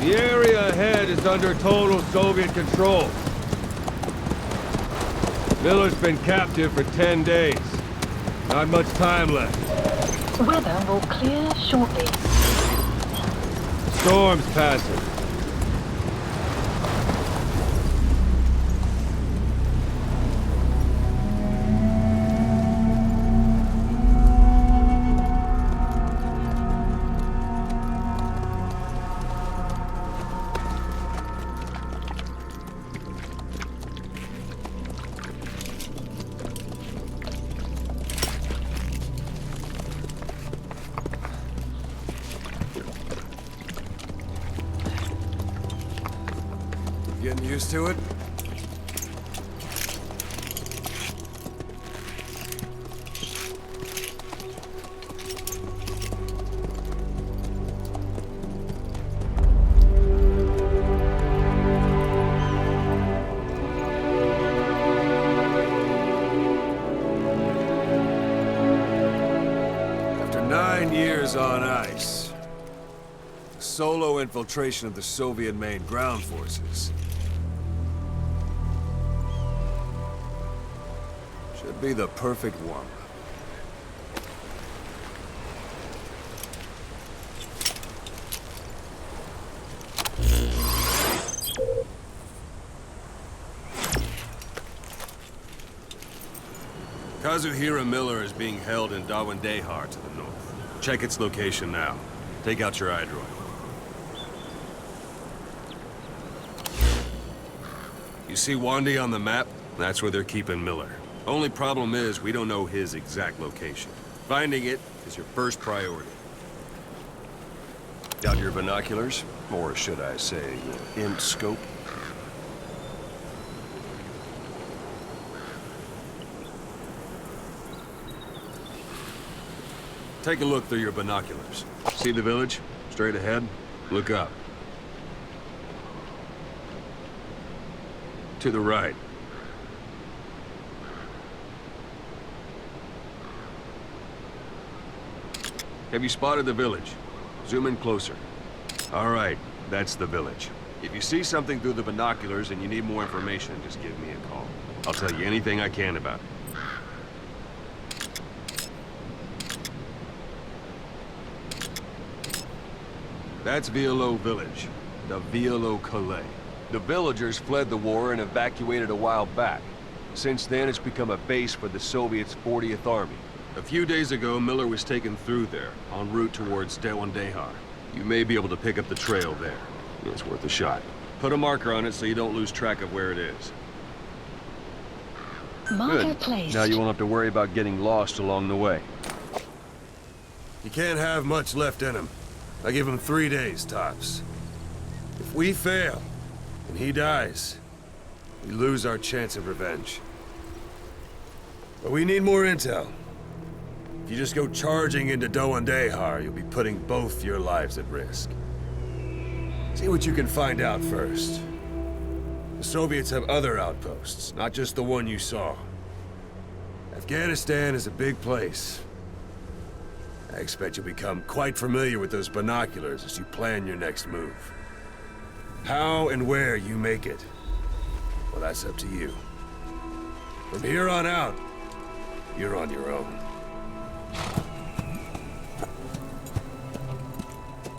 The area ahead is under total Soviet control. Miller's been captive for 10 days. Not much time left. Weather will clear shortly. Storm's passing. Getting used to it? After 9 years on ice, solo infiltration of the Soviet main ground forces should be the perfect warm-up. Kazuhira Miller is being held in Dawandehar to the north. Check its location now. Take out your iDroid. You see Wandi on the map? That's where they're keeping Miller. Only problem is, we don't know his exact location. Finding it is your first priority. Got your binoculars? Or should I say, int scope? Take a look through your binoculars. See the village? Straight ahead? Look up. To the right. Have you spotted the village? Zoom in closer. All right, that's the village. If you see something through the binoculars and you need more information, just give me a call. I'll tell you anything I can about it. That's Violo Village, the Violo Calais. The villagers fled the war and evacuated a while back. Since then, it's become a base for the Soviets' 40th Army. A few days ago, Miller was taken through there, en route towards Dawandehar. You may be able to pick up the trail there. It's worth a shot. Put a marker on it so you don't lose track of where it is. Marker Good. placed. Now you won't have to worry about getting lost along the way. You can't have much left in him. I give him 3 days, tops. If we fail, and he dies, we lose our chance of revenge. But we need more intel. If you just go charging into Dawandehar, you'll be putting both your lives at risk. See what you can find out first. The Soviets have other outposts, not just the one you saw. Afghanistan is a big place. I expect you'll become quite familiar with those binoculars as you plan your next move. How and where you make it, well, that's up to you. From here on out, you're on your own.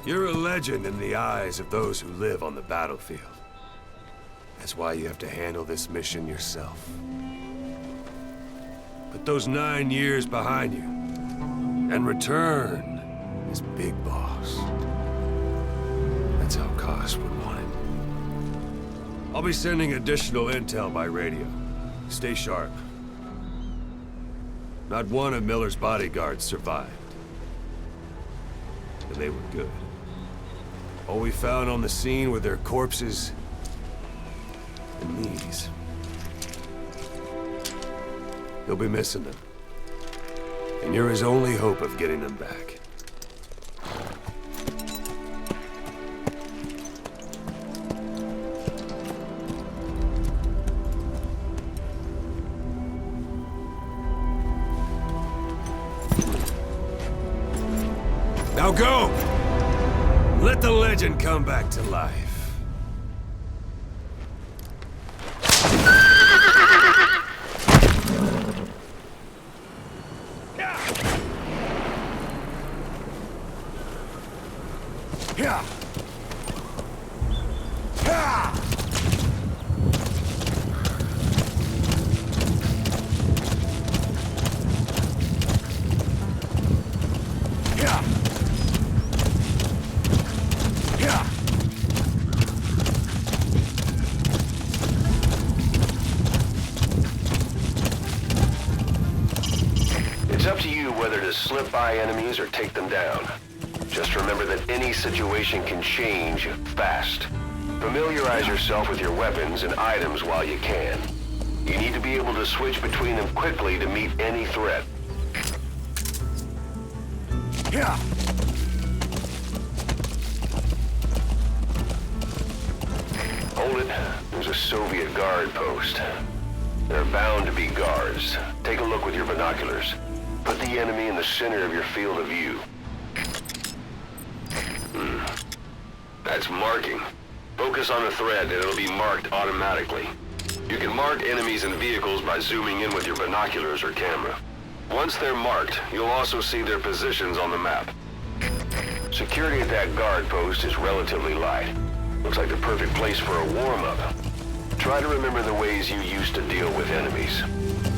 You're a legend in the eyes of those who live on the battlefield. That's why you have to handle this mission yourself. Put those 9 years behind you, and return as Big Boss. That's how Koss would want it. I'll be sending additional intel by radio. Stay sharp. Not one of Miller's bodyguards survived. And they were good. All we found on the scene were their corpses and these. You'll be missing them. And you're his only hope of getting them back. Now go! Let the legend come back to life. Yeah. It's up to you whether to slip by enemies or take them down. Just remember that any situation can change fast. Familiarize yourself with your weapons and items while you can. You need to be able to switch between them quickly to meet any threat. Yeah. Hold it. There's a Soviet guard post. There are bound to be guards. Take a look with your binoculars. Put the enemy in the center of your field of view. That's marking. Focus on a thread and it'll be marked automatically. You can mark enemies and vehicles by zooming in with your binoculars or camera. Once they're marked, you'll also see their positions on the map. Security at that guard post is relatively light. Looks like the perfect place for a warm-up. Try to remember the ways you used to deal with enemies.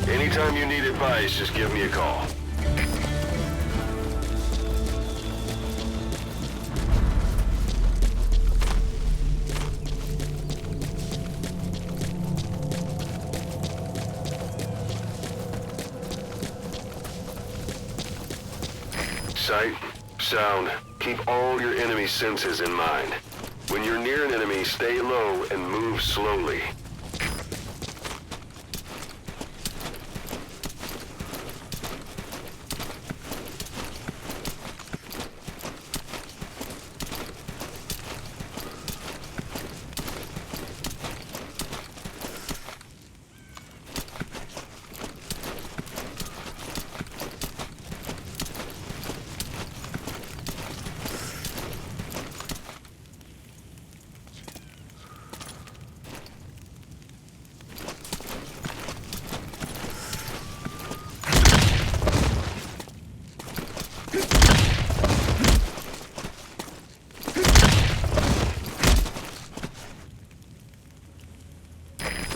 Anytime you need advice, just give me a call. Sight, sound, keep all your enemy senses in mind. When you're near an enemy, stay low and move slowly.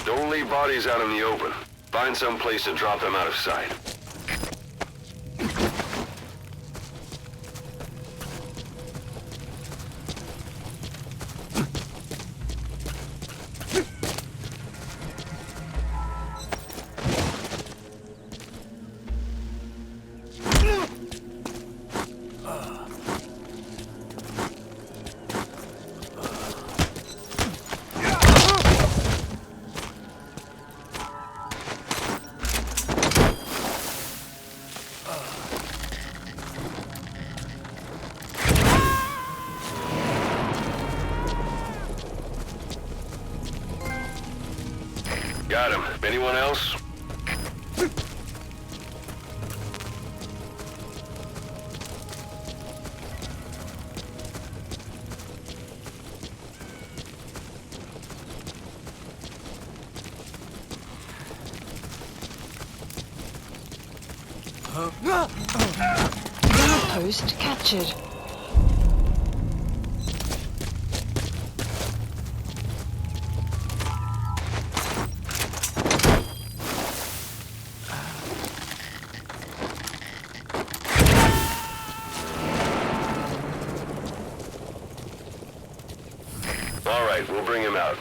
Don't leave bodies out in the open. Find some place to drop them out of sight. Got him. Anyone else? Post captured. All right, we'll bring him out.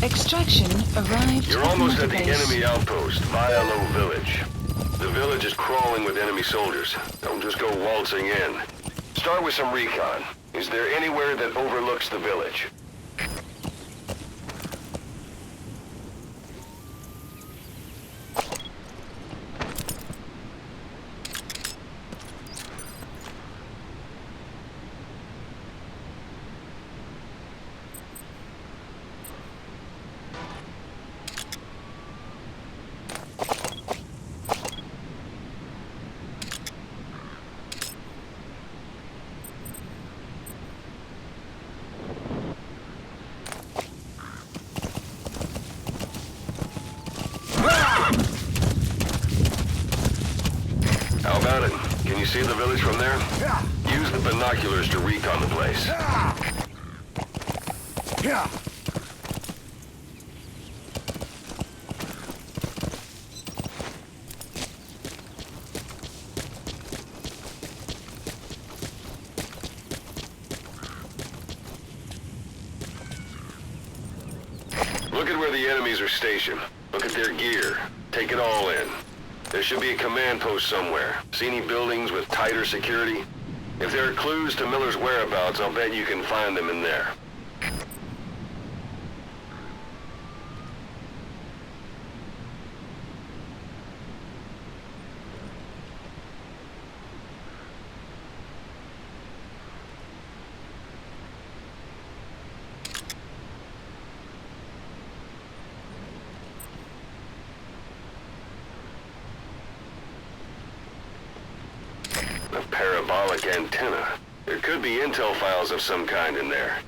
Extraction arrived. You're almost at the enemy outpost, Vialo Village. The village is crawling with enemy soldiers. Don't just go waltzing in. Start with some recon. Is there anywhere that overlooks the village? See the village from there? Use the binoculars to recon the place. Look at where the enemies are stationed. Look at their gear. Take it all in. There should be a command post somewhere. See any buildings with tighter security? If there are clues to Miller's whereabouts, I'll bet you can find them in there. A parabolic antenna. There could be intel files of some kind in there.